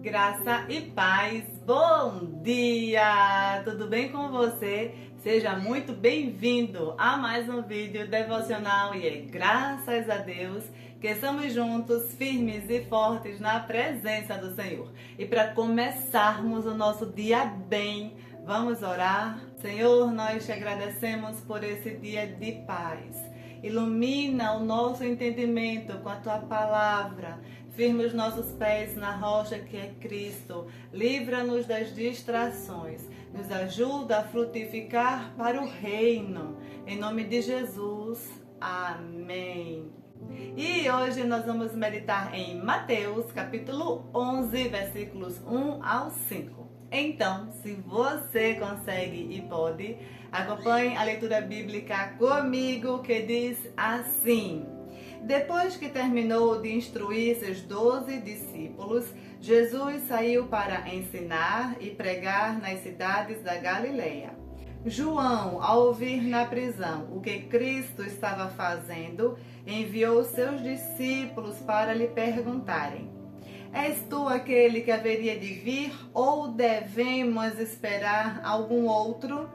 Graça e paz, bom dia! Tudo bem com você? Seja muito bem-vindo a mais um vídeo devocional e é graças a Deus que estamos juntos, firmes e fortes na presença do Senhor. E para começarmos o nosso dia bem, vamos orar? Senhor, nós te agradecemos por esse dia de paz. Ilumina o nosso entendimento com a Tua palavra. Firme os nossos pés na rocha que é Cristo. Livra-nos das distrações. Nos ajuda a frutificar para o reino. Em nome de Jesus. Amém. E hoje nós vamos meditar em Mateus, capítulo 11, versículos 1 ao 5. Então, se você consegue e pode, acompanhe a leitura bíblica comigo, que diz assim: Depois que terminou de instruir seus 12 discípulos, Jesus saiu para ensinar e pregar nas cidades da Galileia. João, ao ouvir na prisão o que Cristo estava fazendo, enviou seus discípulos para lhe perguntarem: És tu aquele que haveria de vir ou devemos esperar algum outro?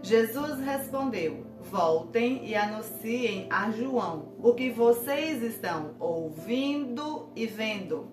Jesus respondeu: Voltem e anunciem a João o que vocês estão ouvindo e vendo.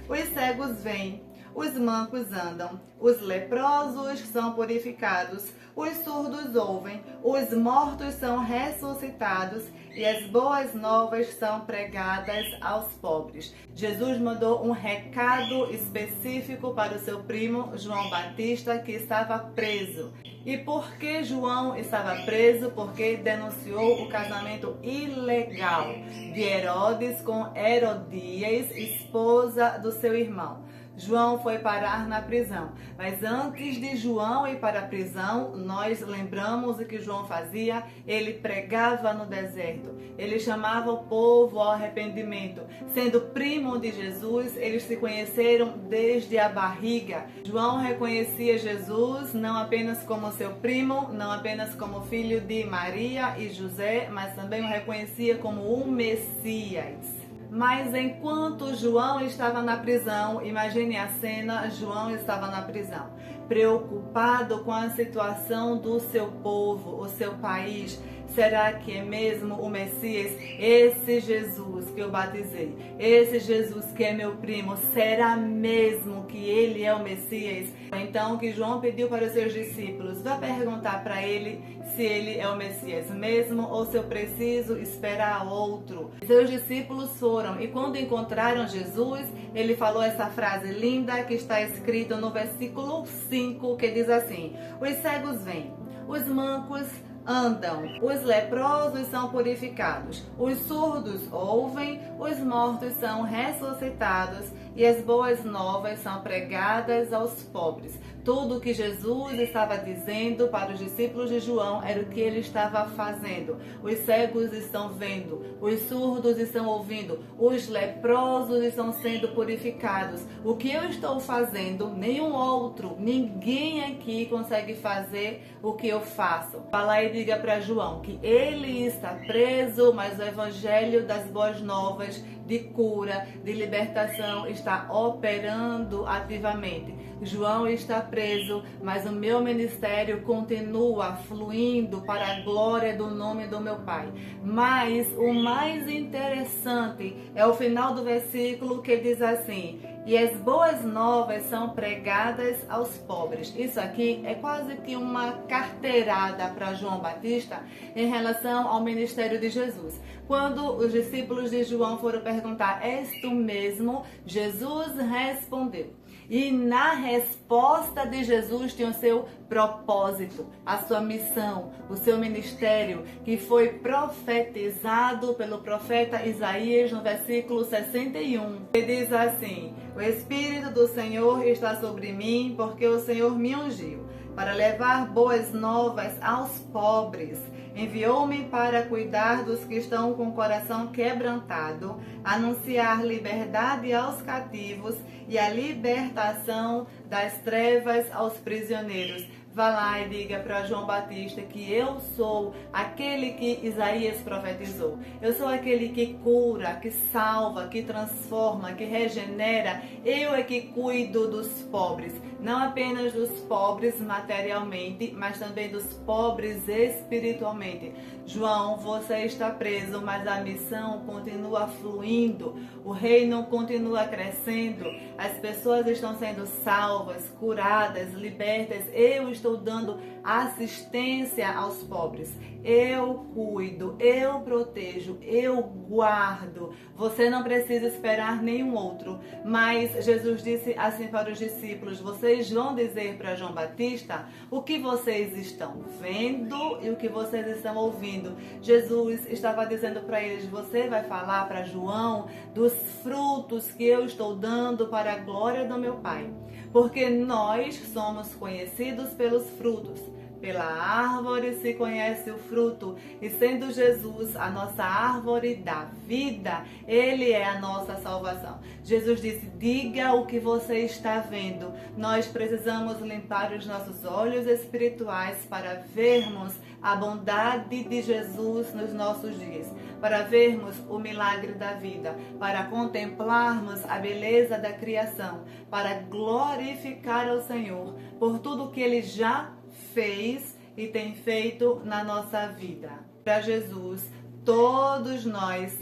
Os cegos veem, os mancos andam, os leprosos são purificados, os surdos ouvem, os mortos são ressuscitados e as boas novas são pregadas aos pobres. Jesus mandou um recado específico para o seu primo João Batista, que estava preso. E por que João estava preso? Porque denunciou o casamento ilegal de Herodes com Herodias, esposa do seu irmão. João foi parar na prisão, mas antes de João ir para a prisão, nós lembramos o que João fazia. Ele pregava no deserto, ele chamava o povo ao arrependimento. Sendo primo de Jesus, eles se conheceram desde a barriga. João reconhecia Jesus não apenas como seu primo, não apenas como filho de Maria e José, mas também o reconhecia como o Messias. Mas enquanto João estava na prisão, imagine a cena, João estava na prisão, preocupado com a situação do seu povo, o seu país. Será que é mesmo o Messias? Esse Jesus que eu batizei, esse Jesus que é meu primo, será mesmo que ele é o Messias? Então que João pediu para os seus discípulos: vá perguntar para ele se ele é o Messias mesmo ou se eu preciso esperar outro. Seus discípulos foram e quando encontraram Jesus, ele falou essa frase linda que está escrita no versículo 5, que diz assim: Os cegos vêm, os mancos andam, os leprosos são purificados, os surdos ouvem, os mortos são ressuscitados e as boas novas são pregadas aos pobres. Tudo o que Jesus estava dizendo para os discípulos de João era o que ele estava fazendo. Os cegos estão vendo, os surdos estão ouvindo, os leprosos estão sendo purificados. O que eu estou fazendo, nenhum outro, ninguém aqui consegue fazer o que eu faço. Fala aí, diga para João que ele está preso, mas o evangelho das boas novas de cura, de libertação está operando ativamente. João está preso, mas o meu ministério continua fluindo para a glória do nome do meu Pai. Mas o mais interessante é o final do versículo, que diz assim: E as boas novas são pregadas aos pobres. Isso aqui é quase que uma carteirada para João Batista em relação ao ministério de Jesus. Quando os discípulos de João foram perguntar: És tu mesmo? Jesus respondeu. E na resposta de Jesus tinha o seu propósito, a sua missão, o seu ministério, que foi profetizado pelo profeta Isaías no versículo 61. Ele diz assim: O Espírito do Senhor está sobre mim, porque o Senhor me ungiu para levar boas novas aos pobres. Enviou-me para cuidar dos que estão com o coração quebrantado, anunciar liberdade aos cativos e a libertação das trevas aos prisioneiros, Vá lá e diga para João Batista que eu sou aquele que Isaías profetizou. Eu sou aquele que cura, que salva, que transforma, que regenera. Eu é que cuido dos pobres. Não apenas dos pobres materialmente, mas também dos pobres espiritualmente. João, você está preso, mas a missão continua fluindo. O reino continua crescendo. As pessoas estão sendo salvas, curadas, libertas. Eu estou dando assistência aos pobres. Eu cuido, eu protejo, eu guardo. Você não precisa esperar nenhum outro. Mas Jesus disse assim para os discípulos: vocês vão dizer para João Batista o que vocês estão vendo e o que vocês estão ouvindo. Jesus estava dizendo para eles: você vai falar para João dos frutos que eu estou dando para a glória do meu Pai. Porque nós somos conhecidos pelos frutos. Pela árvore se conhece o fruto, e sendo Jesus a nossa árvore da vida, Ele é a nossa salvação. Jesus disse: diga o que você está vendo. Nós precisamos limpar os nossos olhos espirituais para vermos a bondade de Jesus nos nossos dias, para vermos o milagre da vida, para contemplarmos a beleza da criação, para glorificar ao Senhor por tudo que Ele já fez e tem feito na nossa vida. Para Jesus, todos nós,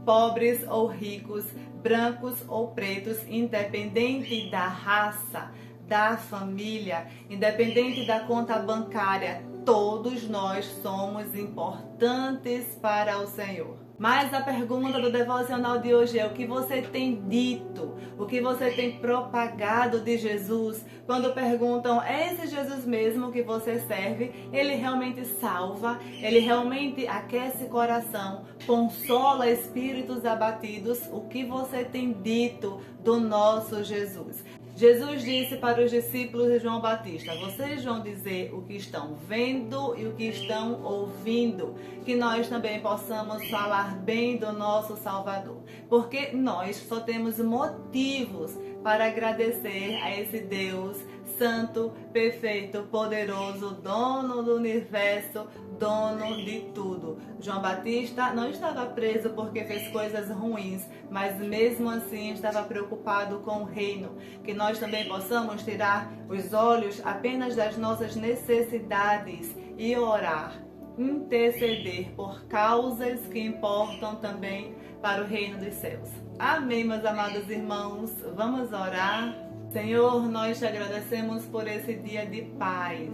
pobres ou ricos, brancos ou pretos, independente da raça, da família, independente da conta bancária, todos nós somos importantes para o Senhor. Mas a pergunta do devocional de hoje é: o que você tem dito? O que você tem propagado de Jesus? Quando perguntam: é esse Jesus mesmo que você serve? Ele realmente salva? Ele realmente aquece coração? Consola espíritos abatidos? O que você tem dito do nosso Jesus? Jesus disse para os discípulos de João Batista: vocês vão dizer o que estão vendo e o que estão ouvindo. Que nós também possamos falar bem do nosso Salvador. Porque nós só temos motivos para agradecer a esse Deus santo, perfeito, poderoso, dono do universo, dono de tudo. João Batista não estava preso porque fez coisas ruins, mas mesmo assim estava preocupado com o reino. Que nós também possamos tirar os olhos apenas das nossas necessidades e orar, interceder por causas que importam também para o reino dos céus. Amém, meus amados irmãos. Vamos orar. Senhor, nós te agradecemos por esse dia de paz.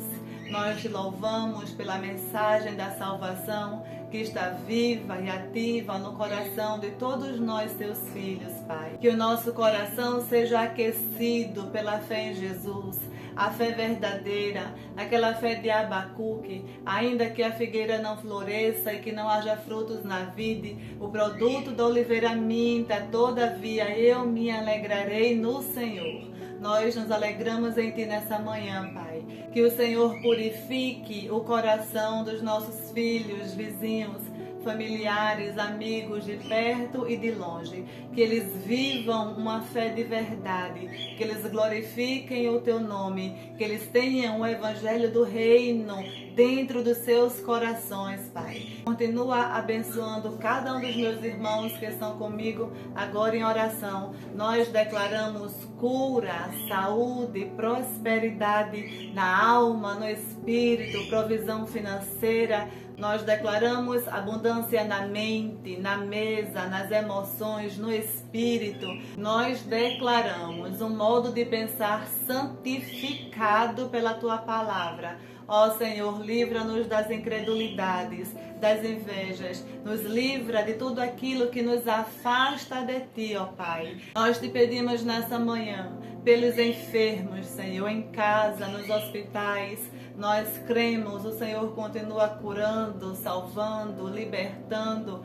Nós te louvamos pela mensagem da salvação que está viva e ativa no coração de todos nós, teus filhos, Pai. Que o nosso coração seja aquecido pela fé em Jesus, a fé verdadeira, aquela fé de Abacuque. Ainda que a figueira não floresça e que não haja frutos na vide, o produto da oliveira minta, todavia eu me alegrarei no Senhor. Nós nos alegramos em Ti nessa manhã, Pai. Que o Senhor purifique o coração dos nossos filhos, vizinhos, familiares, amigos de perto e de longe. Que eles vivam uma fé de verdade, que eles glorifiquem o Teu nome, que eles tenham o Evangelho do Reino dentro dos seus corações, Pai. Continua abençoando cada um dos meus irmãos que estão comigo agora em oração. Nós declaramos cura, saúde, prosperidade na alma, no espírito, provisão financeira. Nós declaramos abundância na mente, na mesa, nas emoções, no espírito. Nós declaramos um modo de pensar santificado pela Tua palavra. Ó Senhor, livra-nos das incredulidades, das invejas. Nos livra de tudo aquilo que nos afasta de Ti, ó Pai. Nós te pedimos nessa manhã, pelos enfermos, Senhor, em casa, nos hospitais. Nós cremos, o Senhor continua curando, salvando, libertando.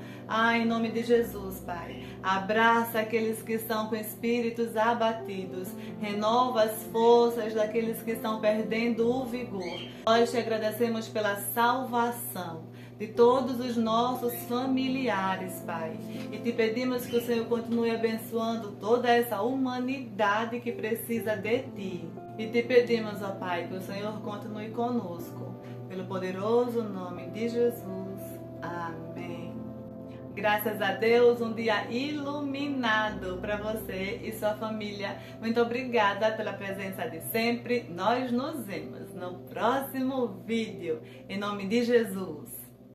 Em nome de Jesus, Pai. Abraça aqueles que estão com espíritos abatidos. Renova as forças daqueles que estão perdendo o vigor. Nós te agradecemos pela salvação de todos os nossos familiares, Pai. E te pedimos que o Senhor continue abençoando toda essa humanidade que precisa de Ti. E te pedimos, ó Pai, que o Senhor continue conosco. Pelo poderoso nome de Jesus. Amém. Graças a Deus, um dia iluminado para você e sua família. Muito obrigada pela presença de sempre. Nós nos vemos no próximo vídeo. Em nome de Jesus.